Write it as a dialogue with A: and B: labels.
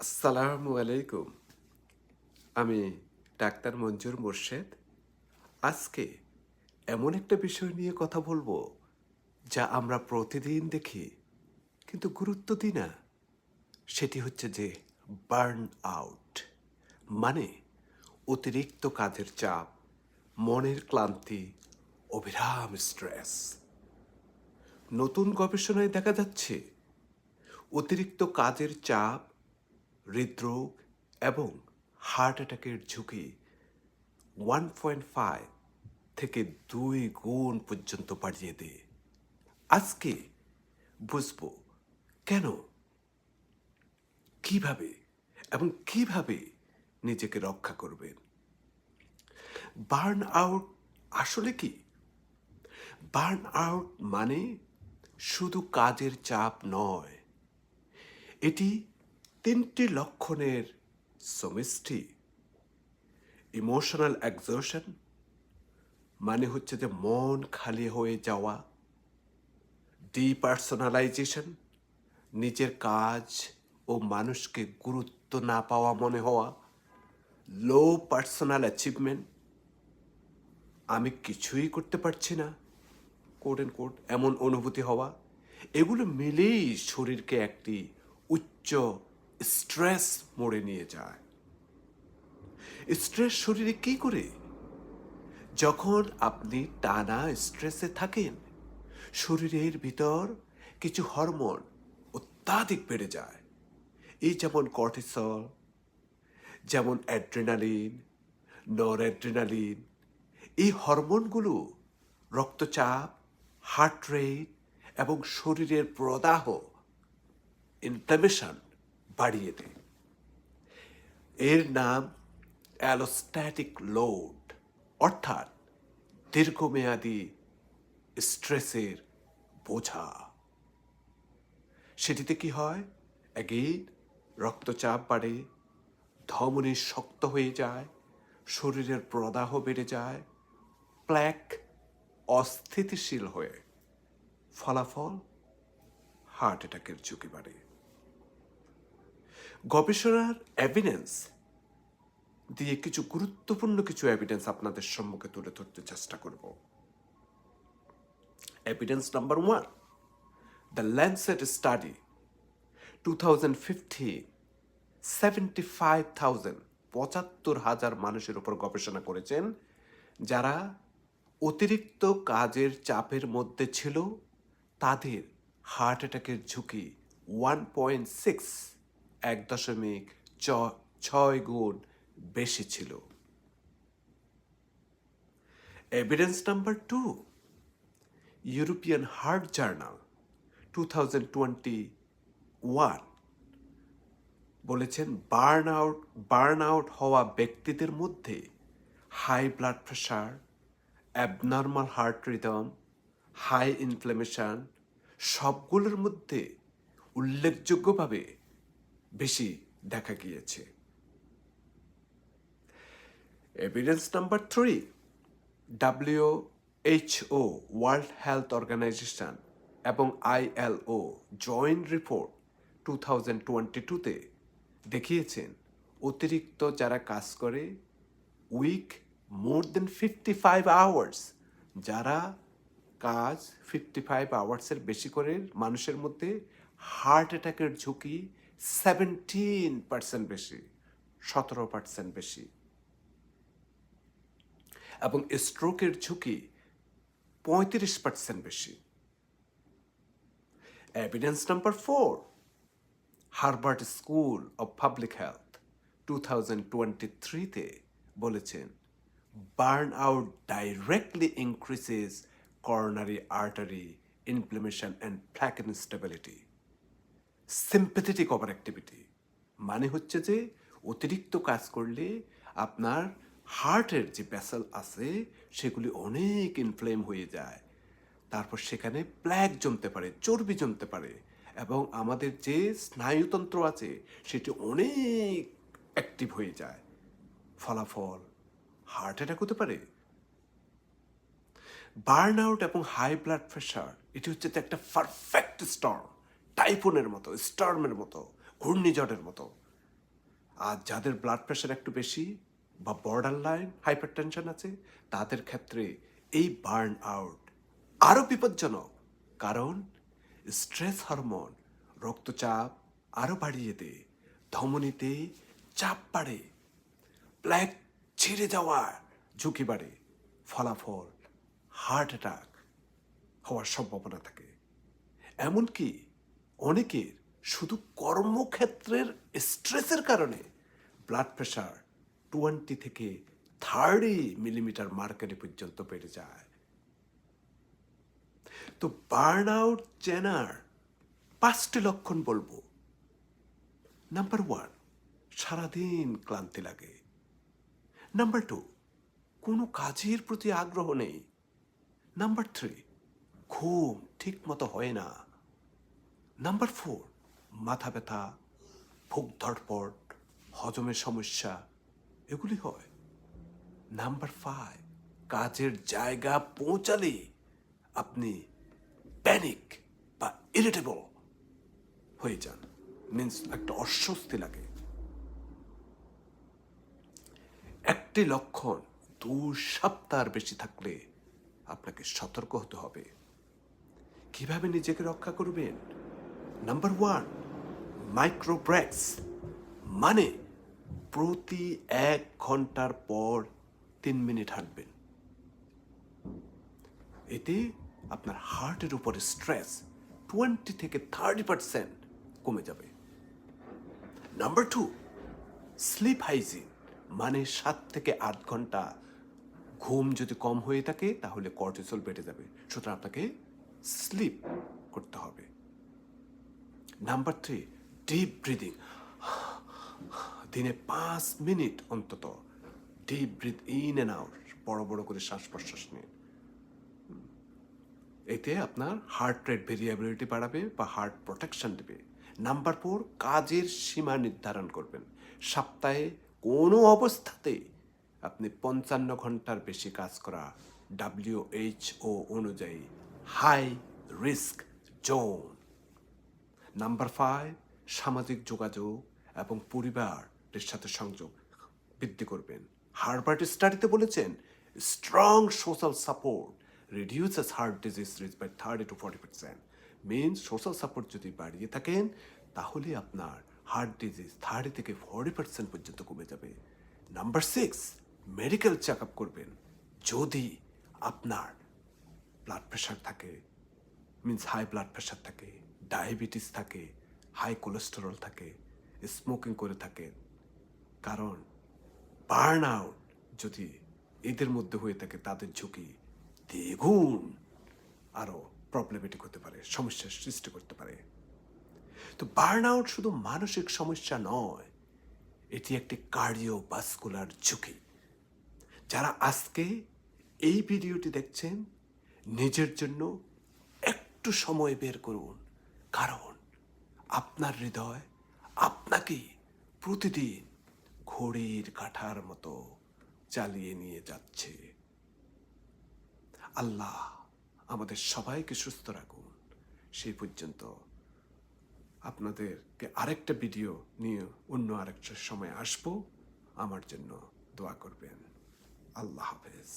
A: আসসালামু আলাইকুম। আমি ডাক্তার মঞ্জুর মোর্শেদ। আজকে এমন একটা বিষয় নিয়ে কথা বলবো যা আমরা প্রতিদিন দেখি কিন্তু গুরুত্ব দিই না। সেটি হচ্ছে যে বার্ন আউট, মানে অতিরিক্ত কাজের চাপ, মনের ক্লান্তি, অবিরাম স্ট্রেস। নতুন গবেষণায় দেখা যাচ্ছে অতিরিক্ত কাজের চাপ হৃদরোগ এবং হার্ট অ্যাটাকের ঝুঁকি 1.5 থেকে 2 গুণ পর্যন্ত বাড়িয়ে দেয়। আজকে বুঝবো কেন, কিভাবে এবং কিভাবে নিজেকে রক্ষা করবেন। বার্ন আউট আসলে কি? বার্ন আউট মানে শুধু কাজের চাপ নয়, এটি 3টি লক্ষণের সমষ্টি। ইমোশনাল এক্সোশন মানে হচ্ছে যে মন খালি হয়ে যাওয়া, ডিপার্সোনালাইজেশন নিজের কাজ ও মানুষকে গুরুত্ব না পাওয়া মনে হওয়া, লো পার্সোনাল অ্যাচিভমেন্ট আমি কিছুই করতে পারছি না কোট অ্যান্ড কোট এমন অনুভূতি হওয়া, এগুলো মিলেই শরীরকে একটি উচ্চ স্ট্রেস মোড়ে নিয়ে যায়। স্ট্রেস শরীরে কি করে? যখন আপনি টানা স্ট্রেসে থাকেন, শরীরের ভিতর কিছু হরমোন অত্যাধিক বেড়ে যায়। এই যেমন কর্টিসল, যেমন অ্যাড্রেনালিন, নর অ্যাড্রেনালিন। এই হরমোনগুলো রক্তচাপ, হার্ট রেট এবং শরীরের প্রদাহ, ইনফ্ল্যামেশন বাড়িয়ে দেয়। এর নাম অ্যালোস্ট্যাটিক লোড, অর্থাৎ দীর্ঘমেয়াদী স্ট্রেসের বোঝা। সেটিতে কি হয়? অ্যাগেইন রক্তচাপ বাড়ে, ধমনী শক্ত হয়ে যায়, শরীরের প্রদাহ বেড়ে যায়, প্ল্যাক অস্থিতিশীল হয়ে ফলাফল হার্ট অ্যাটাকের ঝুঁকি বাড়ে। গবেষণার এভিডেন্স দিয়ে কিছু গুরুত্বপূর্ণ কিছু এভিডেন্স আপনাদের সম্মুখে তুলে ধরতে চেষ্টা করব। Evidence number 1, the Lancet study 2015, 75,000 মানুষের উপর গবেষণা করেছেন যারা অতিরিক্ত কাজের চাপের মধ্যে ছিল। তাদের হার্ট অ্যাটাকের ঝুঁকি 1.6, 1.6 গুণ বেশি ছিল। Evidence number 2, European heart journal 2021 বলেছেন বার্ন আউট হওয়া ব্যক্তিদের মধ্যে high blood pressure, abnormal heart rhythm, high inflammation সবগুলোর মধ্যে উল্লেখযোগ্যভাবে বেশি দেখা গিয়েছে। Evidence number 3, WHO world health organisation এবং ILO জয়েন্ট রিপোর্ট 2022-তে দেখিয়েছেন অতিরিক্ত যারা কাজ করে, উইক মোর দেন 55 আওয়ার্স, যারা কাজ 55 আওয়ার্সের বেশি করে মানুষের মধ্যে হার্ট অ্যাটাকের ঝুঁকি 17% বেশি, 17% বেশি, এবং স্ট্রোকের ঝুঁকি 35% বেশি। Evidence number 4, Harvard school of public health 2023-তে বলেছেন burn out directly increases coronary artery inflammation and plaque instability. Sympathetic over activity মানে হচ্ছে যে অতিরিক্ত কাজ করলে আপনার হার্টের যে ভেসেল আছে সেগুলি অনেক ইনফ্লেম হয়ে যায়, তারপর সেখানে প্ল্যাক জমতে পারে, চর্বি জমতে পারে, এবং আমাদের যে স্নায়ুতন্ত্র আছে সেটি অনেক অ্যাক্টিভ হয়ে যায়, ফলাফল হার্ট অ্যাটাক হতে পারে। বার্ন আউট এবং হাই ব্লাড প্রেশার এটি হচ্ছে একটা পারফেক্ট স্টর্ম, টাইফুনের মতো, স্টর্মের মতো, ঘূর্ণিঝড়ের মতো। আর যাদের ব্লাড প্রেশার একটু বেশি বা বর্ডার লাইন হাইপারটেনশন আছে, তাদের ক্ষেত্রে এই বার্ন আউট আরও বিপজ্জনক। কারণ স্ট্রেস হরমোন রক্তচাপ আরও বাড়িয়ে দেয়, ধমনীতে চাপ বাড়ে, প্লেগ ছিঁড়ে যাওয়ার ঝুঁকি বাড়ে, ফলাফল হার্ট অ্যাটাক হওয়ার সম্ভাবনা থাকে। এমনকি অনেকের শুধু কর্মক্ষেত্রের স্ট্রেসের কারণে ব্লাড প্রেশার 20 থেকে 30 মিলিমিটার মার্কারি পর্যন্ত বেড়ে যায়। তো বার্ন আউট চেনার 5টি লক্ষণ বলবো। নাম্বার 1, সারাদিন ক্লান্তি লাগে। নাম্বার 2, কোনো কাজের প্রতি আগ্রহ নেই। নাম্বার 3, ঘুম ঠিক মতো হয় না। নাম্বার 4, মাথা ব্যথা, বুক ধড়ফড়, হজমের সমস্যা এগুলি হয়। নাম্বার 5, কাজের জায়গা পৌঁছালে আপনি প্যানিক বা ইরিটেবল হয়ে যান, মিন্স একটা অস্বস্তি লাগে। একটি লক্ষণ 2 সপ্তাহের বেশি থাকলে আপনাকে সতর্ক হতে হবে। কিভাবে নিজেকে রক্ষা করবেন? নাম্বার 1, মাইক্রো ব্রেকস, মানে প্রতি 1 ঘন্টার পর 3 মিনিট হাঁটবেন। এতে আপনার হার্টের উপরে স্ট্রেস 20 থেকে 30% কমে যাবে। নাম্বার 2, স্লিপ হাইজিন, মানে 7 থেকে 8 ঘন্টা ঘুম যদি কম হয়ে থাকে তাহলে কর্টিসল বেড়ে যাবে, সুতরাং আপনাকে স্লিপ করতে হবে। নাম্বার 3, ডিপ ব্রিদিং, দিনে 5 মিনিট অন্তত deep breath in and out, বড় বড় করে শ্বাস প্রশ্বাস নিন। এতে আপনার হার্ট রেট ভেরিয়েবিলিটি বাড়াবে বা হার্ট প্রোটেকশন দেবে। নাম্বার 4, কাজের সীমা নির্ধারণ করবেন। সপ্তাহে কোনো অবস্থাতে আপনি 55 ঘন্টার বেশি কাজ করা WHO অনুযায়ী হাই রিস্ক জোন। নাম্বার 5, সামাজিক যোগাযোগ এবং পরিবারের সাথে সংযোগ বৃদ্ধি করবেন। হার্ভার্ড স্টাডিতে বলেছেন strong social support reduces heart disease risk by 30 to 40%। Means social support যদি বাড়িয়ে থাকেন তাহলে আপনার হার্ট ডিজিজ 30 থেকে 40% পর্যন্ত কমে যাবে। নাম্বার 6, মেডিকেল চেক আপ করবেন। যদি আপনার ব্লাড প্রেশার থাকে, মিন্স হাই ব্লাড প্রেশার থাকে, ডায়াবেটিস থাকে, হাই কোলেস্টেরল থাকে, স্মোকিং করে থাকেন, কারণ বার্ন আউট যদি এদের মধ্যে হয়ে থাকে তাদের ঝুঁকি দ্বিগুণ আরও প্রবলেমেটিক হতে পারে, সমস্যার সৃষ্টি করতে পারে। তো বার্ন আউট শুধু মানসিক সমস্যা নয়, এটি একটি কার্ডিওভাস্কুলার ঝুঁকি। যারা আজকে এই ভিডিওটি দেখছেন, নিজের জন্য একটু সময় বের করুন, কারণ আপনার হৃদয় আপনাকে প্রতিদিন ঘড়ির কাঁটার মতো চালিয়ে নিয়ে যাচ্ছে। আল্লাহ আমাদের সবাইকে সুস্থ রাখুন। সেই পর্যন্ত আপনাদেরকে আরেকটা ভিডিও নিয়ে অন্য আরেকটা সময় আসবো। আমার জন্য দোয়া করবেন। আল্লাহ হাফেজ।